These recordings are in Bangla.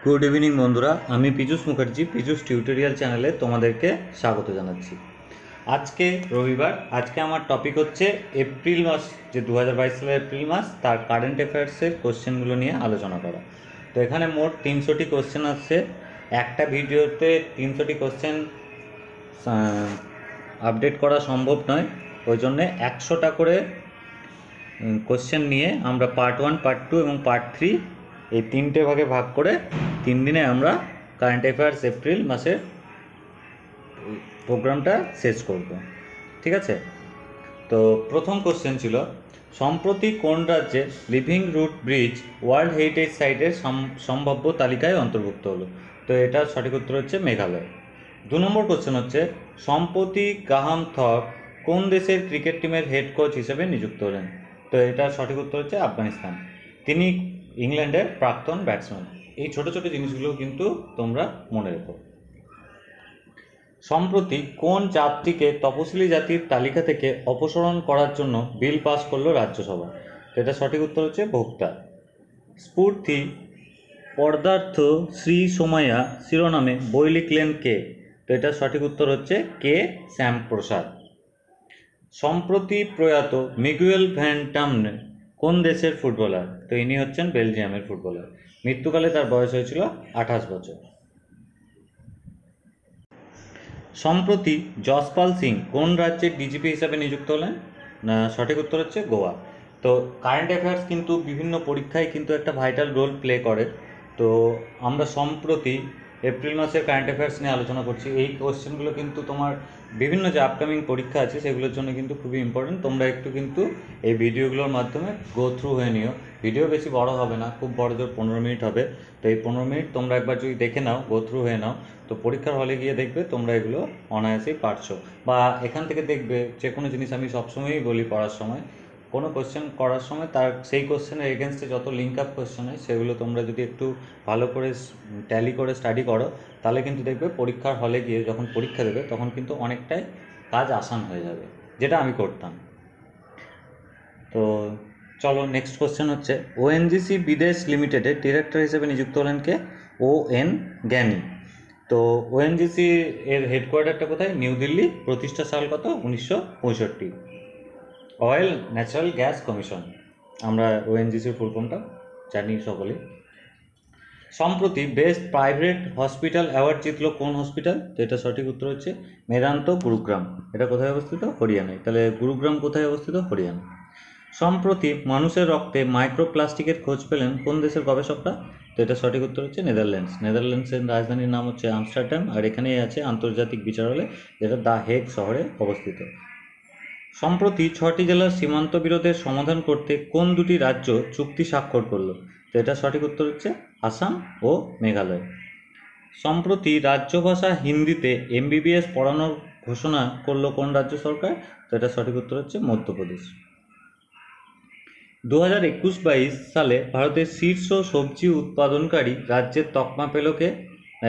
গুড ইভিনিং বন্ধুরা, আমি পীযূষ মুখার্জি পীযূষ টিউটোরিয়াল চ্যানেলে তোমাদেরকে স্বাগত জানাচ্ছি। আজকে রবিবার, আজকে আমার টপিক হচ্ছে এপ্রিল মাস, যে 2022 সালের এপ্রিল মাস, তার কারেন্ট অ্যাফেয়ার্সের কোশ্চেনগুলো নিয়ে আলোচনা করা। তো এখানে মোট 300টি কোশ্চেন আসছে। একটা ভিডিওতে 300টি কোশ্চেন আপডেট করা সম্ভব নয়, ওই জন্যে 100টা করে কোশ্চেন নিয়ে আমরা পার্ট 1, পার্ট 2 এবং পার্ট 3 এই 3টে ভাগে ভাগ করে 3 দিনে আমরা কারেন্ট অ্যাফেয়ার্স এপ্রিল মাসের প্রোগ্রামটা শেষ করব। ঠিক আছে? তো প্রথম কোশ্চেন ছিল, সম্প্রতি কোন রাজ্যে living root bridge world heritage সাইটের সম্ভাব্য তালিকায় অন্তর্ভুক্ত হলো? তো এটার সঠিক উত্তর হচ্ছে মেঘালয়। 2 নম্বর কোশ্চেন হচ্ছে, সম্প্রতি গ্রাহাম থপ কোন দেশের ক্রিকেট টিমের হেড কোচ হিসেবে নিযুক্ত হলেন? তো এটার সঠিক উত্তর হচ্ছে আফগানিস্তান। তিনি ইংল্যান্ডের প্রাক্তন ব্যাটসম্যান। এই ছোট ছোট জিনিসগুলো কিন্তু তোমরা মনে রেখো। সম্প্রতি কোন জাতিকে তপশিলি জাতির তালিকা থেকে অপসারণ করার জন্য বিল পাস করলো রাজ্যসভা? তো এটা সঠিক উত্তর হচ্ছে ভোক্তা। স্ফূর্তি পদার্থ শ্রী সোমাইয়া শিরোনামে বই লিখলেন কে? তো এটা সঠিক উত্তর হচ্ছে কে শ্যামপ্রসাদ। সম্প্রতি প্রয়াত মিগুয়েল ভ্যান টামনে কোন দেশের ফুটবলার? তো ইনি হচ্ছেন বেলজিয়ামের ফুটবলার। মৃত্যুকালে তার বয়স হয়েছিল 28 বছর। সম্প্রতি যশপাল সিং কোন রাজ্যের ডিজিপি হিসাবে নিযুক্ত হলেন? না, সঠিক উত্তর হচ্ছে গোয়া। তো কারেন্ট অ্যাফেয়ার্স কিন্তু বিভিন্ন পরীক্ষায় কিন্তু একটা ভাইটাল রোল প্লে করে। তো আমরা সম্প্রতি এপ্রিল মাসের কারেন্ট অ্যাফেয়ার্স নিয়ে আলোচনা করছি। এই কোশ্চেনগুলো কিন্তু তোমার বিভিন্ন যে আপকামিং পরীক্ষা আছে সেগুলোর জন্য কিন্তু খুবই ইম্পর্টেন্ট। তোমরা একটু কিন্তু এই ভিডিওগুলোর মাধ্যমে গো থ্রু হয়ে নিও। ভিডিও বেশি বড় হবে না, খুব বড় জোর 15 মিনিট হবে। তো এই 15 মিনিট তোমরা একবার যদি দেখে নাও, গো থ্রু হয়ে নাও, তো পরীক্ষার হলে গিয়ে দেখবে তোমরা এগুলো অনায়াসেই পারছো। বা এখান থেকে দেখবে যে কোনো জিনিস আমি সবসময়ই বলি পড়ার সময়, কোনো কোশ্চেন করার সময় তার সেই কোশ্চেনের এগেনস্টে যত লিঙ্ক আপ কোশ্চেন হয় সেগুলো তোমরা যদি একটু ভালো করে ট্যালি করে স্টাডি করো, তাহলে কিন্তু দেখবে পরীক্ষার হলে গিয়ে যখন পরীক্ষা দেবে তখন কিন্তু অনেকটাই কাজ আসান হয়ে যাবে, যেটা আমি করতাম। তো চলো, নেক্সট কোশ্চেন হচ্ছে, ওএনজিসি বিদেশ লিমিটেডের ডিরেক্টর হিসেবে নিযুক্ত হলেন কে? ON জ্ঞানী। তো ওএনজিসি এর হেডকোয়ার্টারটা কোথায়? নিউ দিল্লি। প্রতিষ্ঠা সাল কত? 1965। অয়েল ন্যাচারাল গ্যাস কমিশন, আমরা ওএনজিসির ফুল ফর্মটা জানি সকলেই। সম্প্রতি বেস্ট প্রাইভেট হসপিটাল অ্যাওয়ার্ড জিতলো কোন হসপিটাল? তো এটা সঠিক উত্তর হচ্ছে মেদান্ত গুরুগ্রাম। এটা কোথায় অবস্থিত? হরিয়ানায়। তাহলে গুরুগ্রাম কোথায় অবস্থিত? হরিয়ানা। সম্প্রতি মানুষের রক্তে মাইক্রোপ্লাস্টিকের খোঁজ পেলেন কোন দেশের গবেষকরা? তো এটা সঠিক উত্তর হচ্ছে নেদারল্যান্ডস। নেদারল্যান্ডসের রাজধানীর নাম হচ্ছে আমস্টারডাম, আর এখানেই আছে আন্তর্জাতিক বিচারালয়, যেটা দ্য হেগ শহরে অবস্থিত। সম্প্রতি 6টি জেলার সীমান্ত বিরোধের সমাধান করতে কোন দুটি রাজ্য চুক্তি স্বাক্ষর করল? তো এটা সঠিক উত্তর হচ্ছে আসাম ও মেঘালয়। সম্প্রতি রাজ্য ভাষা হিন্দিতে MBBS পড়ানোর ঘোষণা করলো কোন রাজ্য সরকার? তো এটা সঠিক উত্তর হচ্ছে মধ্যপ্রদেশ। 2021-22 সালে ভারতের শীর্ষ সবজি উৎপাদনকারী রাজ্যের তকমা পেল কে?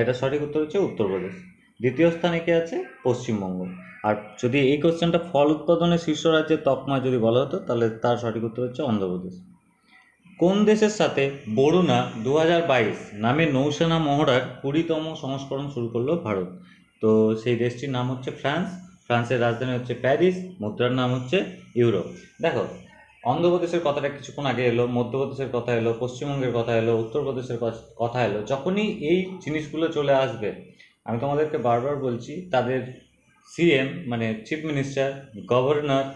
এটা সঠিক উত্তর হচ্ছে উত্তরপ্রদেশ। দ্বিতীয় স্থানে কে আছে? পশ্চিমবঙ্গ। আর যদি এই কোশ্চেনটা ফল উৎপাদনের শীর্ষ রাজ্যের তকমা যদি বলা হতো, তাহলে তার সঠিক উত্তর হচ্ছে অন্ধ্রপ্রদেশ। কোন দেশের সাথে বরুণা 2022 নামে নৌসেনা মহড়ার 20তম সংস্করণ শুরু করলো ভারত? তো সেই দেশটির নাম হচ্ছে ফ্রান্স। ফ্রান্সের রাজধানী হচ্ছে প্যারিস, মুদ্রার নাম হচ্ছে ইউরো। দেখো, অন্ধ্রপ্রদেশের কথাটা কিছুক্ষণ আগে এলো, মধ্যপ্রদেশের কথা এলো, পশ্চিমবঙ্গের কথা এলো, উত্তরপ্রদেশের কথা এলো। যখনই এই জিনিসগুলো চলে আসবে, আমি তোমাদেরকে বারবার বলছি, তাদের CM মানে chief minister, governor,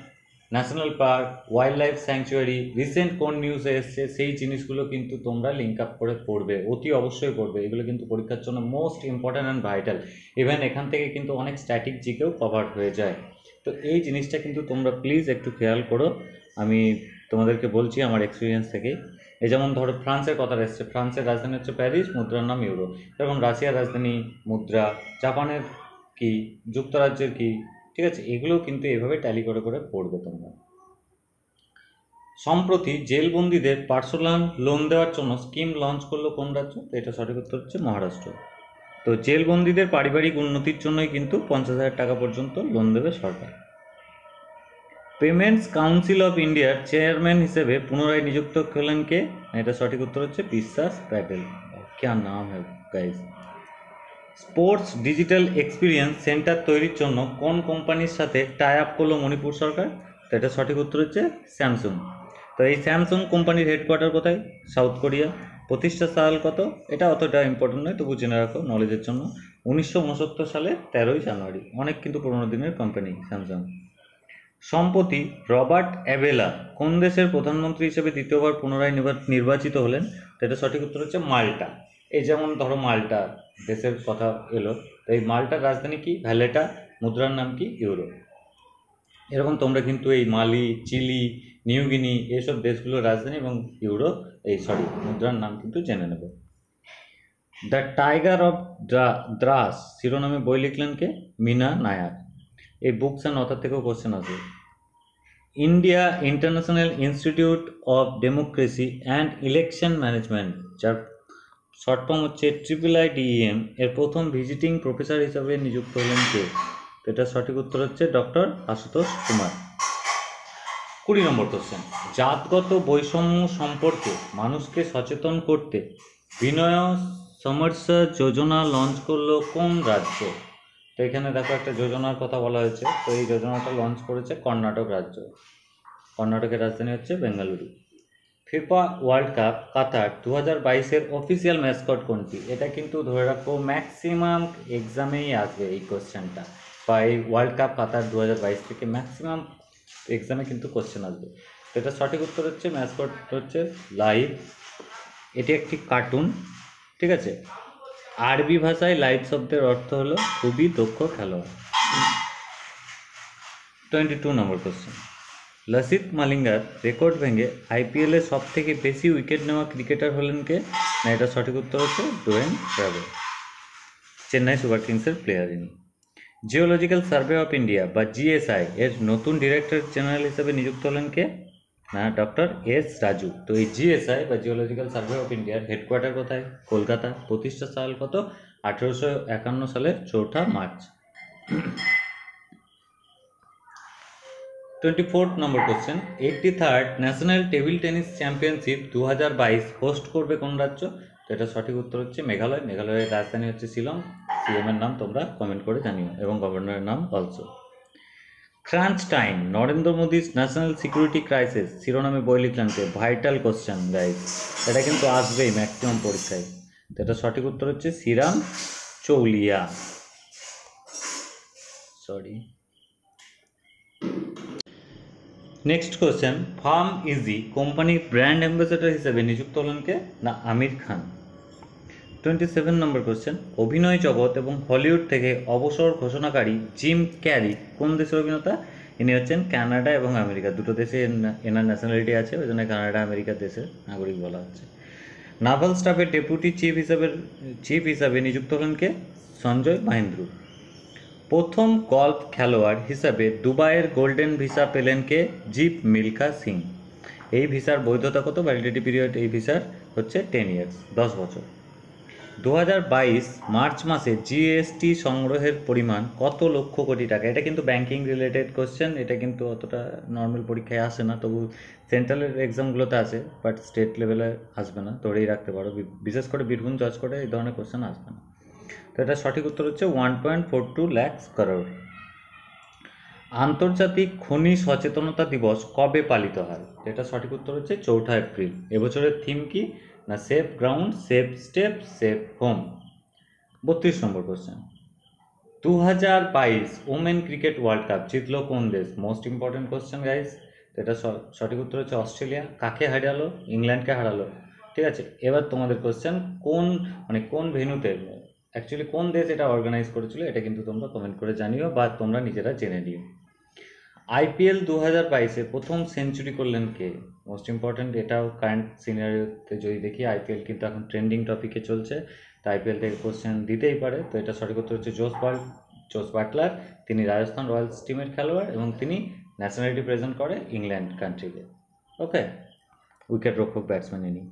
national park, wild life sanctuary, recent কোন নিউজে এসছে, সেই জিনিসগুলো কিন্তু তোমরা লিঙ্ক আপ করে পড়বে, অতি অবশ্যই পড়বে। এগুলো কিন্তু পরীক্ষার জন্য most important and vital. Even এখান থেকে কিন্তু অনেক স্ট্যাটিক জিকেও কভার হয়ে যায়। তো এই জিনিসটা কিন্তু তোমরা প্লিজ একটু খেয়াল করো। আমি তোমাদেরকে বলছি আমার এক্সপিরিয়েন্স থেকেই। এই যেমন ধরো ফ্রান্সের কথা এসছে, ফ্রান্সের রাজধানী হচ্ছে প্যারিস, মুদ্রার নাম ইউরো। যেরকম রাশিয়ার রাজধানী মুদ্রা, জাপানের কি, যুক্তরাজ্যের কি, ঠিক আছে? এগুলো কিন্তু এভাবে ট্যালি করে করে পড়বে তোমরা। সম্প্রতি জেলবন্দীদের পার্সোনাল লোন দেওয়ার জন্য স্কিম লঞ্চ করলো কোন রাজ্য? তো এটা সঠিক উত্তর হচ্ছে মহারাষ্ট্র। তো জেলবন্দীদের পারিবারিক উন্নতির জন্যই কিন্তু 50,000 টাকা পর্যন্ত লোন দেবে সরকার। পেমেন্টস কাউন্সিল অফ ইন্ডিয়ার চেয়ারম্যান হিসেবে পুনরায় নিযুক্ত হলেন কে? এটা সঠিক উত্তর হচ্ছে বিশ্বাস প্যাটেল। क्या नाम है guys? Sports digital experience centre তৈরির জন্য কোন কোম্পানির সাথে টাই আপ করলো মণিপুর সরকার? তো এটা সঠিক উত্তর হচ্ছে স্যামসুং। তো এই স্যামসুং কোম্পানির হেডকোয়ার্টার কোথায়? South Korea. প্রতিষ্ঠা সাল কত? এটা অতটা ইম্পর্টেন্ট নয়, তবু জেনে রাখো নলেজের জন্য। 1969 সালে 13ই জানুয়ারি। অনেক কিন্তু পুরোনো দিনের কোম্পানি স্যামসাং। সম্প্রতি রবার্ট অ্যাবেলা কোন দেশের প্রধানমন্ত্রী হিসেবে দ্বিতীয়বার পুনরায় নির্বাচিত হলেন? তো এটা সঠিক উত্তর হচ্ছে মাল্টা। এই যেমন ধরো মাল্টা দেশের কথা এলো, তো এই মাল্টার রাজধানী কি? ভ্যালেটা। মুদ্রার নাম কি? ইউরো। এরকম তোমরা কিন্তু এই মালি, চিলি, নিউগিনি এইসব দেশগুলোর রাজধানী এবং ইউরো মুদ্রার নাম কিন্তু জেনে নেবে। দ্য টাইগার অফ দ্রাস শিরোনামে বই লিখলেন কে? মিনা নায়ার। এই বুকস অ্যান্ড অথার থেকেও কোশ্চেন আছে। India international institute of democracy and election management, যার শর্ট ফর্ম হচ্ছে IIIDEM, এর প্রথম ভিজিটিং প্রফেসর হিসাবে নিযুক্ত হলেন কে? এটা সঠিক উত্তর হচ্ছে ডক্টর আশুতোষ কুমার। 20 নম্বর কোশ্চেন। জাতগত বৈষম্য সম্পর্কে মানুষকে সচেতন করতে বিনয় সমস্যা যোজনা লঞ্চ করলো কোন রাজ্য? তো এখানে দেখো একটা যোজনার কথা বলা হয়েছে। তো এই যোজনাটা লঞ্চ করেছে কর্ণাটক রাজ্য। কর্ণাটকের রাজধানী হচ্ছে বেঙ্গালুরু। ফিফা ওয়ার্ল্ড কাপ কাতার 2022-এর অফিসিয়াল ম্যাসকট কোনটি? এটা কিন্তু ধরে রাখো ম্যাক্সিমাম এক্সামেই আসবে এই কোশ্চেনটা, বা এই ওয়ার্ল্ড কাপ কাতার 2022 থেকে ম্যাক্সিমাম এক্সামে কিন্তু কোশ্চেন আসবে। তো এটা সঠিক উত্তর হচ্ছে ম্যাসকট হচ্ছে লাইভ। এটি একটি কার্টুন, ঠিক আছে। আরবি ভাষায় লাইভ শব্দের অর্থ হলো খুবই দক্ষ খেলোয়াড়। 22 নম্বর কোশ্চেন। লসিত মালিঙ্গার রেকর্ড ভেঙে IPL-এ সব থেকে বেশি উইকেট নেওয়া ক্রিকেটার হলেন কে? না, এটা সঠিক উত্তর হচ্ছে ডোয়েন ব্রাভো, চেন্নাই সুপার কিংসের প্লেয়ার ইনি। জিওলজিক্যাল সার্ভে অফ ইন্ডিয়া বা GSI এর নতুন ডিরেক্টর জেনারেল হিসেবে নিযুক্ত হলেন কে? না, ডক্টর S রাজু। তো এই GSI বা জিওলজিক্যাল সার্ভে অফ ইন্ডিয়ার হেডকোয়ার্টার কোথায়? কলকাতা। প্রতিষ্ঠা সাল কত? 1851 সালের 4 মার্চ। 24 নম্বর question. 83rd national table tennis championship 2022 host করবে কোন রাজ্য? তো এটা সঠিক উত্তর হচ্ছে মেঘালয়। মেঘালয়ের রাজধানী হচ্ছে শিলং। CM এর নাম তোমরা কমেন্ট করে জানিও, এবং গভর্নরের নাম also. Crunch time Narendra Modi's national security crisis শিরোনামে বই লিখলেন কে? ভাইটাল কোশ্চেন গাইজ, এটা কিন্তু আসবেই ম্যাক্সিমাম পরীক্ষায়। তো এটা সঠিক উত্তর হচ্ছে Shriram Chaulia. Next question. PharmEasy কোম্পানির ব্র্যান্ড অ্যাম্বাসেডর হিসেবে নিযুক্ত হলেন কে? না, আমির খান। 27 নম্বর কোশ্চেন। অভিনয় জগৎ এবং হলিউড থেকে অবসর ঘোষণাকারী জিম ক্যারি কোন দেশের অভিনেতা? ইনি হচ্ছেন কানাডা এবং আমেরিকা, দুটো দেশে এনার ন্যাশনালিটি আছে, ওই জন্য কানাডা আমেরিকার দেশের নাগরিক বলা হচ্ছে। নাভাল স্টাফের ডেপুটি চিফ হিসাবে নিযুক্ত হলেন কে? সঞ্জয় মাহেন্দ্র। প্রথম গল্ফ খেলোয়াড় হিসাবে দুবাইয়ের গোল্ডেন ভিসা পেলেন কে? জিপ মিলখা সিং। এই ভিসার বৈধতা কত? ভ্যালিডিটি পিরিয়ড এই ভিসার হচ্ছে 10 ইয়ার্স, 10 বছর। 2022 মার্চ মাসে GST সংগ্রহের পরিমাণ কত লক্ষ কোটি টাকা? এটা কিন্তু ব্যাংকিং রিলেটেড কোশ্চেন, এটা কিন্তু অতটা নর্মাল পরীক্ষায় আসে না, তবু সেন্ট্রালের এক্সামগুলোতে আসে, বাট স্টেট লেভেলে আসবে না, ধরেই রাখতে পারো। বিশেষ করে বীরভূম জজ করে এই ধরনের কোশ্চেন আসবে না। তো এটা সঠিক উত্তর হচ্ছে 1.42 লাখ করোড়। আন্তর্জাতিক খনি সচেতনতা দিবস কবে পালিত হয়? এটা সঠিক উত্তর হচ্ছে 4 এপ্রিল। এবছরের থিম কি? না, safe ground, safe step, safe home. 32 নম্বর question. 2022 women cricket world cup জিতলো কোন দেশ? Most important question guys. এটা সঠিক উত্তর হচ্ছে অস্ট্রেলিয়া। কাকে হারালো? ইংল্যান্ডকে হারালো, ঠিক আছে। এবার তোমাদের কোশ্চেন, কোন ভেন্যুতে, অ্যাকচুয়ালি কোন দেশ এটা অর্গানাইজ করেছিল, এটা কিন্তু তোমরা কমেন্ট করে জানিও, বা তোমরা নিজেরা জেনে নিও। IPL 2022-এ প্রথম সেঞ্চুরি করলেন কে? মোস্ট ইম্পর্ট্যান্ট, এটাও কারেন্ট সিনারিওতে যদি দেখি, IPL কিন্তু এখন ট্রেন্ডিং টপিকে চলছে, তো IPL থেকে কোশ্চেন দিতেই পারে। তো এটা সঠিক উত্তর হচ্ছে জোস বাটলার। তিনি রাজস্থান রয়্যালস টিমের খেলোয়াড় এবং তিনি ন্যাশনালিটি প্রেজেন্ট করে ইংল্যান্ড কান্ট্রিকে। ওকে, উইকেট রক্ষক ব্যাটসম্যান ইনি।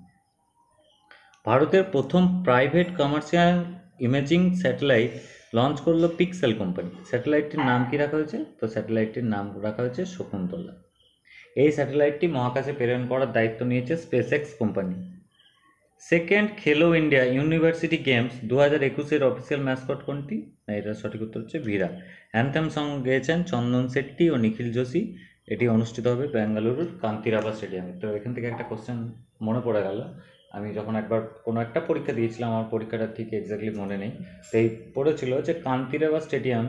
ভারতের প্রথম private commercial imaging satellite launch করলো পিক্সেল কোম্পানি। স্যাটেলাইটটির নাম কি রাখা হয়েছে? তো স্যাটেলাইটটির নাম রাখা হয়েছে শকুন্তলা। এই স্যাটেলাইটটি মহাকাশে প্রেরণ করার দায়িত্ব নিয়েছে SpaceX company. Second Khelo India university games 2021-এর অফিসিয়াল ম্যাসকট কোনটি? না, এটার সঠিক উত্তর হচ্ছে ভিরা। অ্যান্থেম সং গেয়েছেন চন্দন শেট্টি ও নিখিল যোশী। এটি অনুষ্ঠিত হবে বেঙ্গালুরুর কান্তিরাবা স্টেডিয়ামে। তো এখান থেকে একটা কোশ্চেন মনে পড়ে গেল, আমি যখন একবার কোনো একটা পরীক্ষা দিয়েছিলাম, আমার পরীক্ষাটা ঠিক এক্স্যাক্টলি মনে নেই, তো এই পড়েছিল যে কান্তিরাবা স্টেডিয়াম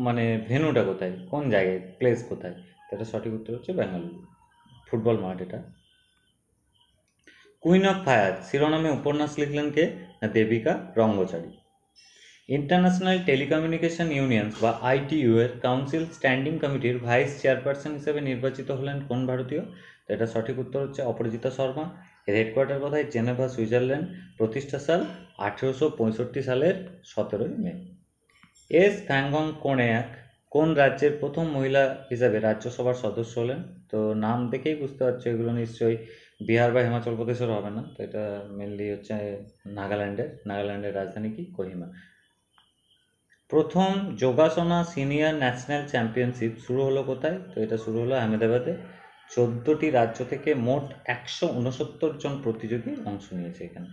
মানে ভেন্যুটা কোথায়, কোন জায়গায়, প্লেস কোথায়? তো এটা সঠিক উত্তর হচ্ছে বেঙ্গালুরু, ফুটবল মাঠ এটা। কুইন অফ ফায়ার শিরোনামে উপন্যাস লিখলেন কে? না, দেবিকা রঙ্গচারী। ইন্টারন্যাশনাল টেলিকমিউনিকেশন ইউনিয়ন্স বা আইটিইউ এর কাউন্সিল স্ট্যান্ডিং কমিটির ভাইস চেয়ারপারসন হিসেবে নির্বাচিত হলেন কোন ভারতীয়? তো এটা সঠিক উত্তর হচ্ছে অপরাজিতা শর্মা। এর হেডকোয়ার্টার কোথায়? Geneva, Switzerland. প্রতিষ্ঠা সাল 1865 সালের 17 মে। এস ফ্যাংগং কোনেয়াক কোন রাজ্যের প্রথম মহিলা হিসাবে রাজ্যসভার সদস্য হলেন? তো নাম দেখেই বুঝতে পারছো এগুলো নিশ্চয়ই বিহার বা হিমাচল প্রদেশের হবে না, তো এটা মেনলি হচ্ছে নাগাল্যান্ডের রাজধানী কি? কোহিমা। প্রথম যোগাসনা সিনিয়র ন্যাশনাল চ্যাম্পিয়নশিপ শুরু হলো কোথায়? তো এটা শুরু হলো আহমেদাবাদে। 14টি রাজ্য থেকে মোট 169 জন প্রতিযোগী অংশ নিয়েছে এখানে।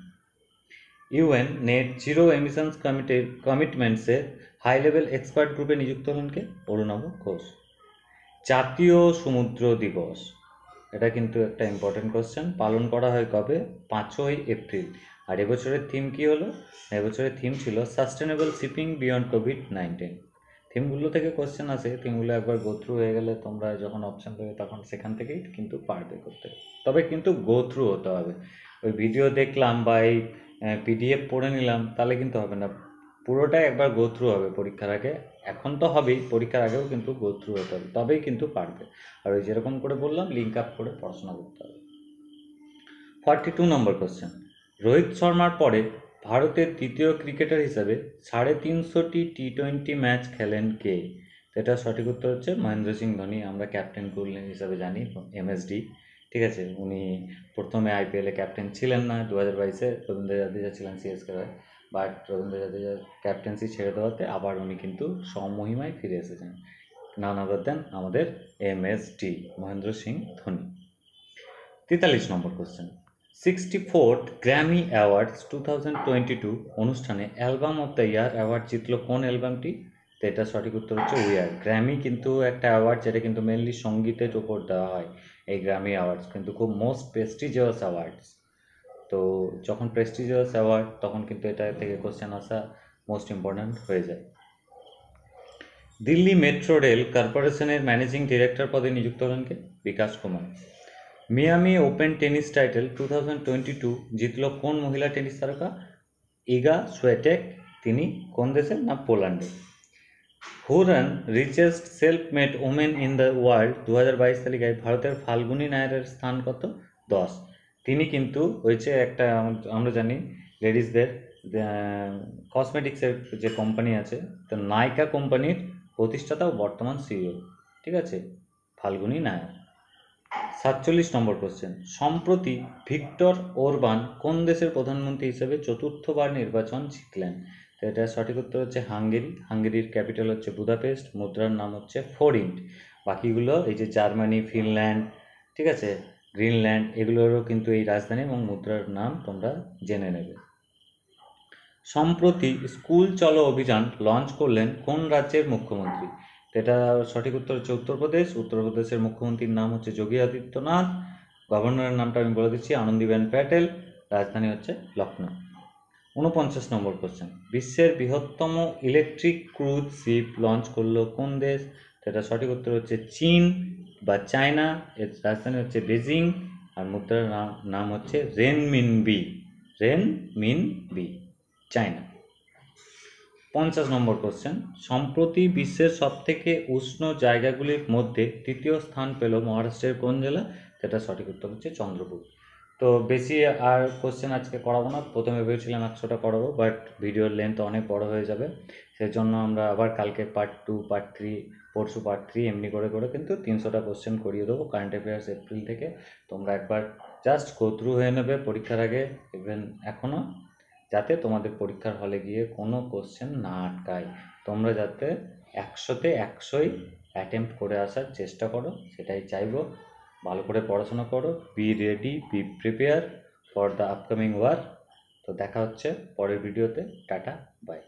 ইউএন নেট জিরো এমিশনস কমিটমেন্টসের হাই লেভেল এক্সপার্ট গ্রুপে নিযুক্ত হলেন কে? অরুণাভ ঘোষ। জাতীয় সমুদ্র দিবস, এটা কিন্তু একটা ইম্পর্টেন্ট কোশ্চেন, পালন করা হয় কবে? 5ই এপ্রিল। আর এবছরের থিম কি হলো? এবছরের থিম ছিল সাস্টেনেবল শিপিং বিয়ন্ড কোভিড-19। থিমগুলো থেকে কোশ্চেন আসে, থিমগুলো একবার গো থ্রু হয়ে গেলে তোমরা যখন অপশান দেবে তখন সেখান থেকেই কিন্তু পারবে করতে, তবে কিন্তু গো থ্রু হতে হবে। ওই ভিডিও দেখলাম বা এই পিডিএফ পড়ে নিলাম তাহলে কিন্তু হবে না, পুরোটাই একবার গো থ্রু হবে পরীক্ষার আগে। এখন তো হবেই, পরীক্ষার আগেও কিন্তু গো থ্রু হতে হবে, তবেই কিন্তু পারবে। আর ওই যেরকম করে বললাম লিঙ্ক আপ করে পড়াশোনা করতে হবে। 42 নম্বর কোশ্চেন, রোহিত শর্মার পরে ভারতের দ্বিতীয় ক্রিকেটার হিসাবে 350টি টি20 ম্যাচ খেলেন কে? এটা সঠিক উত্তর হচ্ছে মহেন্দ্র সিং ধোনি। আমরা ক্যাপ্টেন কুল হিসাবে জানি, এমএসডি। ঠিক আছে, উনি প্রথমে আইপিএলে ক্যাপ্টেন ছিলেন না, 2022-এ রবীন্দ্র জাদেজা ছিলেন সিএসকে হয়ে, বাট রবীন্দ্র জাদেজার ক্যাপ্টেন্সি ছেড়ে দেওয়াতে আবার উনি কিন্তু স্বমহিমায় ফিরে এসেছেন, নান আদার দেন আমাদের এমএসডি মহেন্দ্র সিং ধোনি। 43 নম্বর কোশ্চেন, 64th গ্র্যামি অ্যাওয়ার্ডস 2022 অনুষ্ঠানে album of the year award জিতল কোন অ্যালবামটি? তো এটা সঠিক উত্তর হচ্ছে উই আর। গ্র্যামি কিন্তু একটা অ্যাওয়ার্ড যেটা কিন্তু মেনলি সঙ্গীতের উপর দেওয়া হয়। এই গ্র্যামি অ্যাওয়ার্ডস কিন্তু খুব মোস্ট প্রেস্টিজিয়াস অ্যাওয়ার্ডস। তো যখন প্রেস্টিজিয়াস অ্যাওয়ার্ড তখন কিন্তু এটা থেকে কোশ্চেন আসা মোস্ট ইম্পর্ট্যান্ট হয়ে যায়। দিল্লি মেট্রো রেল কর্পোরেশনের ম্যানেজিং ডিরেক্টর পদে নিযুক্ত হলেন কে? Bikash Kumar. Miami open tennis title 2022 জিতল কোন মহিলা টেনিস তারকা? ইগা সোয়েটেক। তিনি কোন দেশের? না, পোল্যান্ডে। Hurun richest self made women in the world 2022 তালিকায় ভারতের ফাল্গুনী নায়ারের স্থান কত? 10। তিনি কিন্তু হয়েছে একটা, আমরা জানি লেডিসদের কসমেটিক্সের যে কোম্পানি আছে, তো নাইকা কোম্পানির প্রতিষ্ঠাতা ও বর্তমান সিইও। ঠিক আছে, ফাল্গুনী নায়ার। 47 নম্বর কোশ্চেন, সম্প্রতি ভিক্টর ওরবান কোন দেশের প্রধানমন্ত্রী হিসেবে চতুর্থবার নির্বাচন জিতলেন? তো এটা সঠিক উত্তর হচ্ছে হাঙ্গেরি। হাঙ্গেরির ক্যাপিটাল হচ্ছে বুদাপেস্ট, মুদ্রার নাম হচ্ছে ফোরিন্ট। বাকিগুলো এই যে জার্মানি, ফিনল্যান্ড, ঠিক আছে, গ্রিনল্যান্ড, এগুলোরও কিন্তু এই রাজধানী এবং মুদ্রার নাম তোমরা জেনে নেবে। সম্প্রতি স্কুল চলো অভিযান লঞ্চ করলেন কোন রাজ্যের মুখ্যমন্ত্রী? এটা সঠিক উত্তর হচ্ছে উত্তরপ্রদেশ। উত্তরপ্রদেশের মুখ্যমন্ত্রীর নাম হচ্ছে যোগী আদিত্যনাথ। গভর্নরের নামটা আমি বলে দিচ্ছি, আনন্দীবেন প্যাটেল। রাজধানী হচ্ছে লখনৌ। 49 নম্বর কোশ্চেন, বিশ্বের বৃহত্তম ইলেকট্রিক ক্রুজ শিপ লঞ্চ করলো কোন দেশ? এটা সঠিক উত্তর হচ্ছে চীন বা চায়না। এর রাজধানী হচ্ছে বেজিং আর মুদ্রার নাম হচ্ছে রেনমিনবি। রেনমিনবি, চায়না। 50 নম্বর কোশ্চেন, সম্প্রতি বিশ্বের সবথেকে উষ্ণ জায়গাগুলির মধ্যে তৃতীয় স্থান পেল মহারাষ্ট্রের কোন জেলা? সেটা সঠিক উত্তর হচ্ছে চন্দ্রপুর। তো বেশি আর কোশ্চেন আজকে করাবো না, প্রথমে ভেবেছিলাম 100টা করাবো, বাট ভিডিওর লেন্থ অনেক বড় হয়ে যাবে, সেজন্য আমরা আবার কালকে পার্ট 2, পার্ট 3, পরশু পার্ট 3, এমনি করে করে কিন্তু 300টা কোশ্চেন করিয়ে দেবো কারেন্ট অ্যাফেয়ার্স এপ্রিল থেকে। তোমরা একবার জাস্ট গো থ্রু হয়ে নেবে পরীক্ষার আগে, ইভেন এখনও, যাতে তোমাদের পরীক্ষার হলে গিয়ে কোনো কোশ্চেন না আটকায়। তোমরা যাতে 100তে 100ই অ্যাটেম্প্ট করে আসার চেষ্টা করো, সেটাই চাইবো। ভালো করে পড়াশোনা করো, be ready, be prepare, for the upcoming war. তো দেখা হচ্ছে পরের ভিডিওতে। Tata, by.